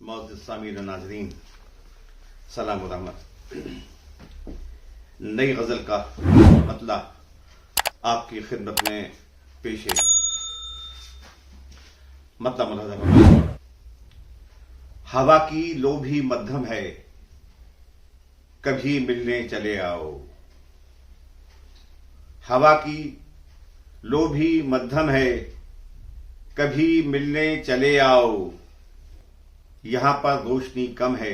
मोअज़्ज़िज़ सामीन और नाज़रीन, सलाम व रहमत। नई गज़ल का मतला आपकी खिदमत में पेश है। मतला मुलाज़ा फरमाइए। हवा की लोभी मध्यम है, कभी मिलने चले आओ। हवा की लोभी मध्यम है, कभी मिलने चले आओ। यहाँ पर रोशनी कम है,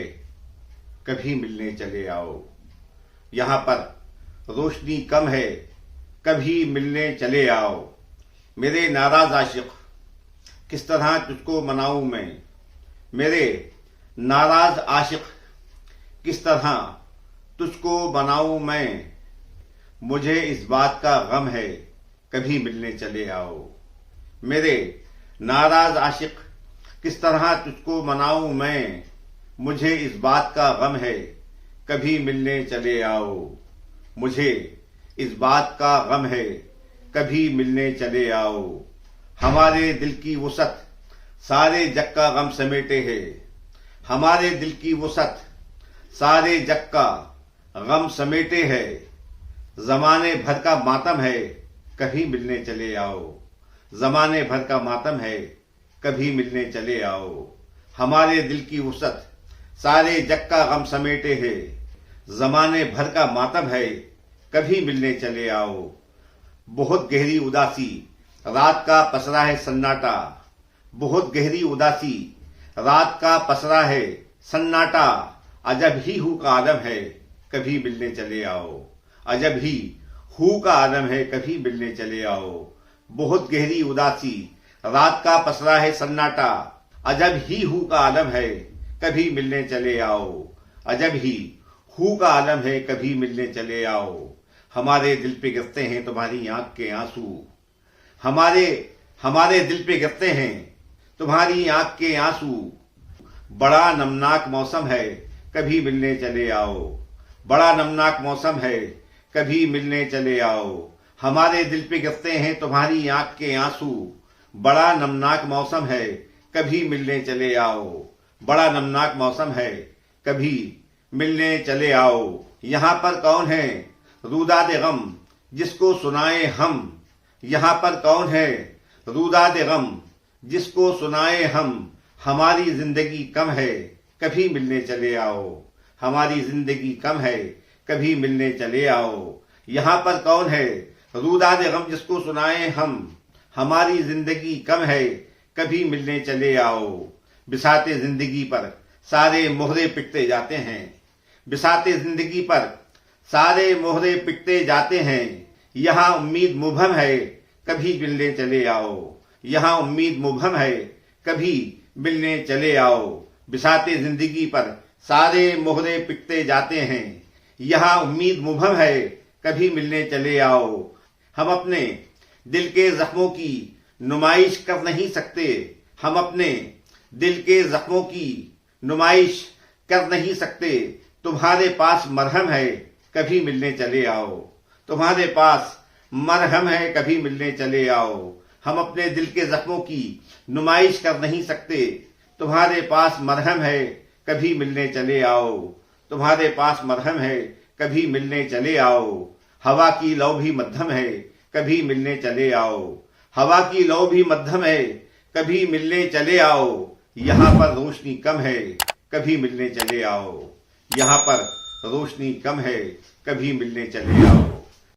कभी मिलने चले आओ। यहाँ पर रोशनी कम है, कभी मिलने चले आओ। मेरे नाराज आशिक, किस तरह तुझको मनाऊं मैं। मेरे नाराज आशिक, किस तरह तुझको मनाऊं मैं। मुझे इस बात का गम है, कभी मिलने चले आओ। मेरे नाराज आशिक, किस तरह तुझको मनाऊं मैं। मुझे इस बात का गम है, कभी मिलने चले आओ। मुझे इस बात का गम है, कभी मिलने चले आओ। हमारे दिल की वुसअत सारे जग का गम समेटे है। हमारे दिल की वुसअत सारे जग का गम समेटे है। जमाने भर का मातम है, कभी मिलने चले आओ। जमाने भर का मातम है, कभी मिलने चले आओ। हमारे दिल की वुसअत सारे जग का गम समेटे है। जमाने भर का मातम है, कभी मिलने चले आओ। बहुत गहरी उदासी रात का पसरा है सन्नाटा। बहुत गहरी उदासी रात का पसरा है सन्नाटा। अजब ही हू का आलम है, कभी मिलने चले आओ। अजब ही हू का आलम है, कभी मिलने चले आओ। बहुत गहरी उदासी रात का पसरा है सन्नाटा। अजब ही हू का आलम है, कभी मिलने चले आओ। अजब ही हू का आलम है, कभी मिलने चले आओ। हमारे दिल पे गिरते हैं तुम्हारी आंख के आंसू। हमारे दिल पे गिरते हैं तुम्हारी आंख के आंसू। बड़ा नमनाक मौसम है, कभी मिलने चले आओ। बड़ा नमनाक मौसम है, कभी मिलने चले आओ। हमारे दिल पे गिरते हैं तुम्हारी आंख के आंसू। बड़ा नमनाक मौसम है, कभी मिलने चले आओ। बड़ा नमनाक मौसम है, कभी मिलने चले आओ। यहाँ पर कौन है रूदाद गम, जिसको सुनाए हम। यहाँ पर कौन है रूदाद गम, जिसको सुनाए हम। हमारी जिंदगी कम है, कभी मिलने चले आओ। हमारी जिंदगी कम है, कभी मिलने चले आओ। यहाँ पर कौन है रूदाद गम, जिसको सुनाए हम। हमारी जिंदगी कम है, कभी मिलने चले आओ। बिसाते जिंदगी पर सारे मोहरे पिटते जाते हैं। बिसाते जिंदगी पर सारे मोहरे पिटते जाते हैं। यहाँ उम्मीद मुबहम है, कभी मिलने चले आओ। यहाँ उम्मीद मुबहम है, कभी मिलने चले आओ। बिसाते जिंदगी पर सारे मोहरे पिटते जाते हैं। यहाँ उम्मीद मुबहम है, कभी मिलने चले आओ। हम अपने दिल के जख्मों की नुमाइश कर नहीं सकते। हम अपने दिल के जख्मों की नुमाइश कर नहीं सकते। तुम्हारे पास मरहम है, कभी मिलने चले आओ। तुम्हारे पास मरहम है, कभी मिलने चले आओ। हम अपने दिल के जख्मों की नुमाइश कर नहीं सकते। तुम्हारे पास मरहम है, कभी मिलने चले आओ। तुम्हारे पास मरहम है, कभी मिलने चले आओ। हवा की लौ भी मध्यम है, कभी मिलने चले आओ। हवा की लौ भी मध्यम है, कभी मिलने चले आओ। यहाँ पर रोशनी कम है, कभी मिलने चले आओ। यहाँ पर रोशनी कम है, कभी मिलने चले आओ।